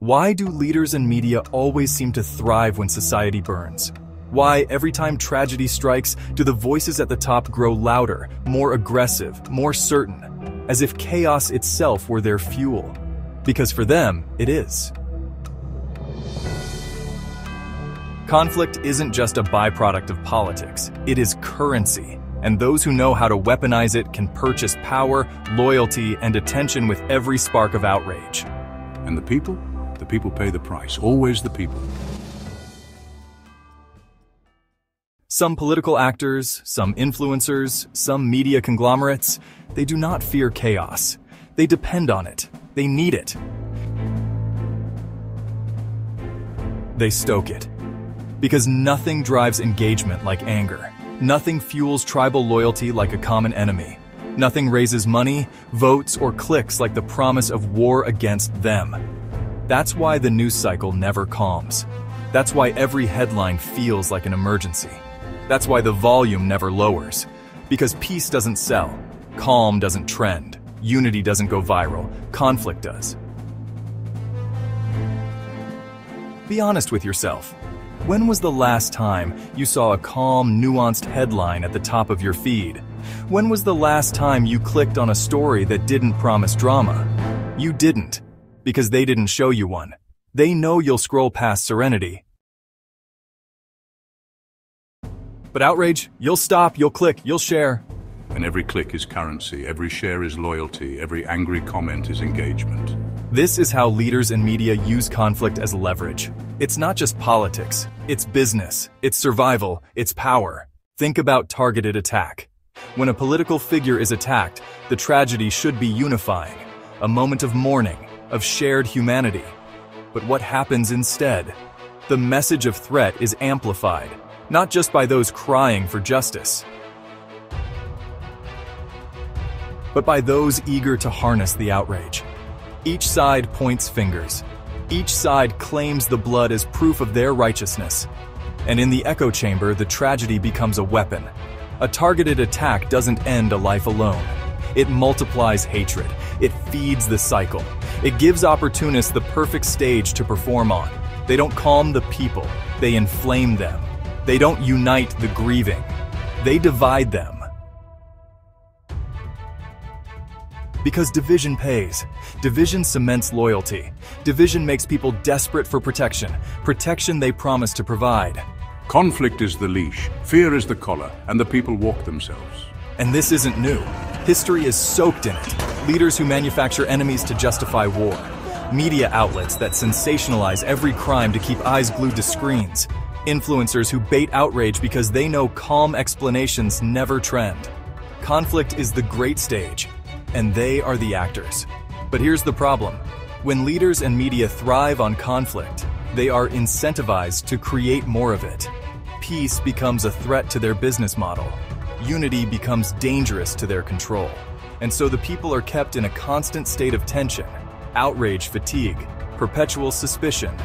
Why do leaders and media always seem to thrive when society burns? Why, every time tragedy strikes, do the voices at the top grow louder, more aggressive, more certain, as if chaos itself were their fuel? Because for them, it is. Conflict isn't just a byproduct of politics, it is currency, and those who know how to weaponize it can purchase power, loyalty, and attention with every spark of outrage. And the people? The people pay the price, always the people. Some political actors, some influencers, some media conglomerates, they do not fear chaos. They depend on it. They need it. They stoke it. Because nothing drives engagement like anger. Nothing fuels tribal loyalty like a common enemy. Nothing raises money, votes, or clicks like the promise of war against them. That's why the news cycle never calms. That's why every headline feels like an emergency. That's why the volume never lowers. Because peace doesn't sell, calm doesn't trend, unity doesn't go viral, conflict does. Be honest with yourself. When was the last time you saw a calm, nuanced headline at the top of your feed? When was the last time you clicked on a story that didn't promise drama? You didn't, because they didn't show you one. They know you'll scroll past serenity. But outrage, you'll stop, you'll click, you'll share. And every click is currency, every share is loyalty, every angry comment is engagement. This is how leaders and media use conflict as leverage. It's not just politics, it's business, it's survival, it's power. Think about targeted attack. When a political figure is attacked, the tragedy should be unifying, a moment of mourning, of shared humanity. But what happens instead? The message of threat is amplified, not just by those crying for justice, but by those eager to harness the outrage. Each side points fingers. Each side claims the blood as proof of their righteousness. And in the echo chamber, the tragedy becomes a weapon. A targeted attack doesn't end a life alone. It multiplies hatred. It feeds the cycle. It gives opportunists the perfect stage to perform on. They don't calm the people. They inflame them. They don't unite the grieving. They divide them. Because division pays. Division cements loyalty. Division makes people desperate for protection. Protection they promise to provide. Conflict is the leash, fear is the collar, and the people walk themselves. And this isn't new. History is soaked in it. Leaders who manufacture enemies to justify war. Media outlets that sensationalize every crime to keep eyes glued to screens. Influencers who bait outrage because they know calm explanations never trend. Conflict is the great stage, and they are the actors. But here's the problem. When leaders and media thrive on conflict, they are incentivized to create more of it. Peace becomes a threat to their business model. Unity becomes dangerous to their control. And so the people are kept in a constant state of tension, outrage fatigue, perpetual suspicion.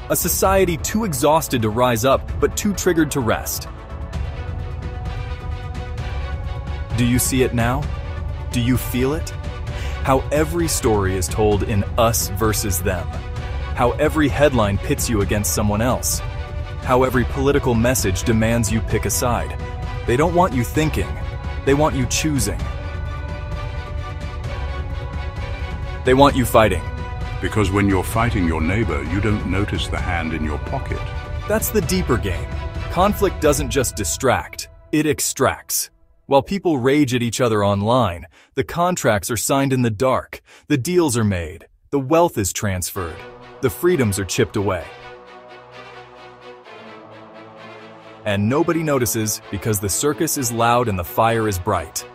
A society too exhausted to rise up, but too triggered to rest. Do you see it now? Do you feel it? How every story is told in us versus them. How every headline pits you against someone else. How every political message demands you pick a side. They don't want you thinking. They want you choosing. They want you fighting. Because when you're fighting your neighbor, you don't notice the hand in your pocket. That's the deeper game. Conflict doesn't just distract, it extracts. While people rage at each other online, the contracts are signed in the dark, the deals are made, the wealth is transferred, the freedoms are chipped away. And nobody notices because the circus is loud and the fire is bright.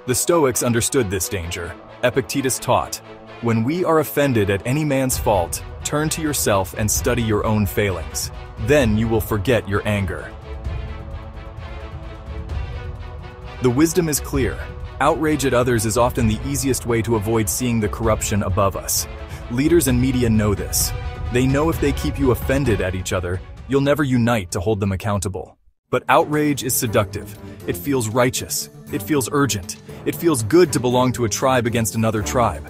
The Stoics understood this danger. Epictetus taught, "When we are offended at any man's fault, turn to yourself and study your own failings. Then you will forget your anger." The wisdom is clear. Outrage at others is often the easiest way to avoid seeing the corruption above us. Leaders and media know this. They know if they keep you offended at each other, you'll never unite to hold them accountable. But outrage is seductive. It feels righteous. It feels urgent. It feels good to belong to a tribe against another tribe.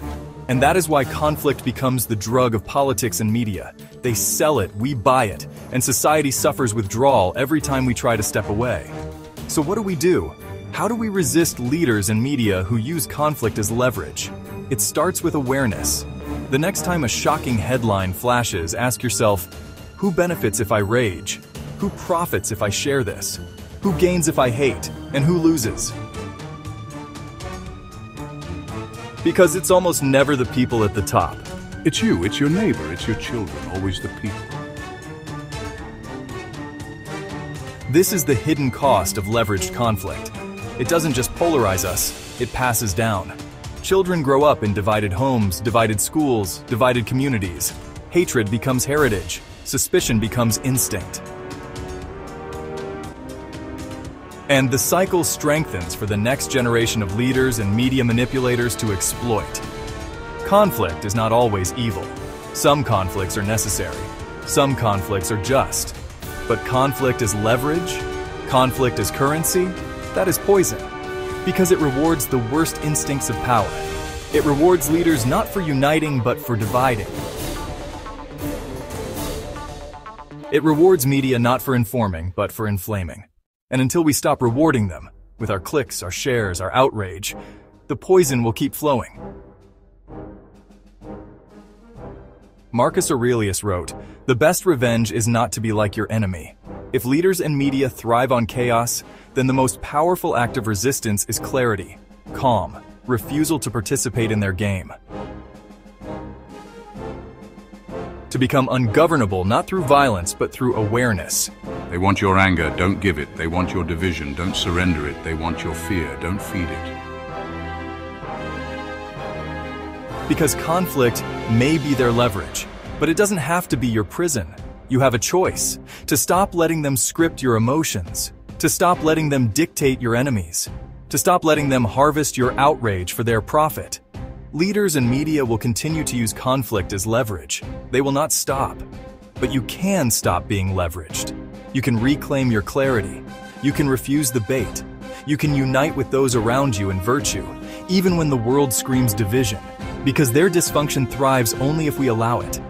And that is why conflict becomes the drug of politics and media. They sell it, we buy it, and society suffers withdrawal every time we try to step away. So what do? How do we resist leaders and media who use conflict as leverage? It starts with awareness. The next time a shocking headline flashes, ask yourself, who benefits if I rage? Who profits if I share this? Who gains if I hate? And who loses? Because it's almost never the people at the top. It's you, it's your neighbor, it's your children, always the people. This is the hidden cost of leveraged conflict. It doesn't just polarize us, it passes down. Children grow up in divided homes, divided schools, divided communities. Hatred becomes heritage. Suspicion becomes instinct. And the cycle strengthens for the next generation of leaders and media manipulators to exploit. Conflict is not always evil. Some conflicts are necessary. Some conflicts are just. But conflict as leverage, conflict as currency, that is poison. Because it rewards the worst instincts of power. It rewards leaders not for uniting, but for dividing. It rewards media not for informing, but for inflaming. And until we stop rewarding them, with our clicks, our shares, our outrage, the poison will keep flowing. Marcus Aurelius wrote, "The best revenge is not to be like your enemy." If leaders and media thrive on chaos, then the most powerful act of resistance is clarity, calm, refusal to participate in their game. To become ungovernable not through violence but through awareness. They want your anger, don't give it. They want your division, don't surrender it. They want your fear, don't feed it. Because conflict may be their leverage, but it doesn't have to be your prison. You have a choice to stop letting them script your emotions, to stop letting them dictate your enemies, to stop letting them harvest your outrage for their profit. Leaders and media will continue to use conflict as leverage. They will not stop. But you can stop being leveraged. You can reclaim your clarity. You can refuse the bait. You can unite with those around you in virtue, even when the world screams division, because their dysfunction thrives only if we allow it.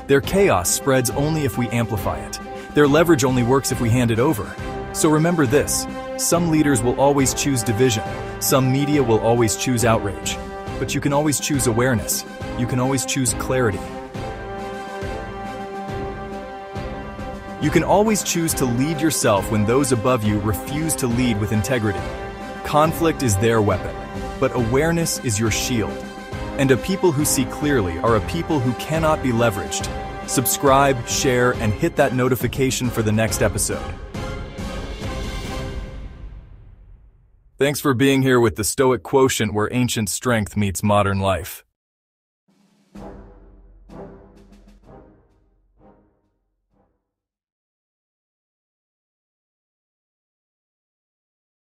Their chaos spreads only if we amplify it. Their leverage only works if we hand it over. So remember this, some leaders will always choose division. Some media will always choose outrage. But you can always choose awareness. You can always choose clarity. You can always choose to lead yourself when those above you refuse to lead with integrity. Conflict is their weapon, but awareness is your shield. And a people who see clearly are a people who cannot be leveraged. Subscribe, share, and hit that notification for the next episode. Thanks for being here with the Stoic Quotient, where ancient strength meets modern life.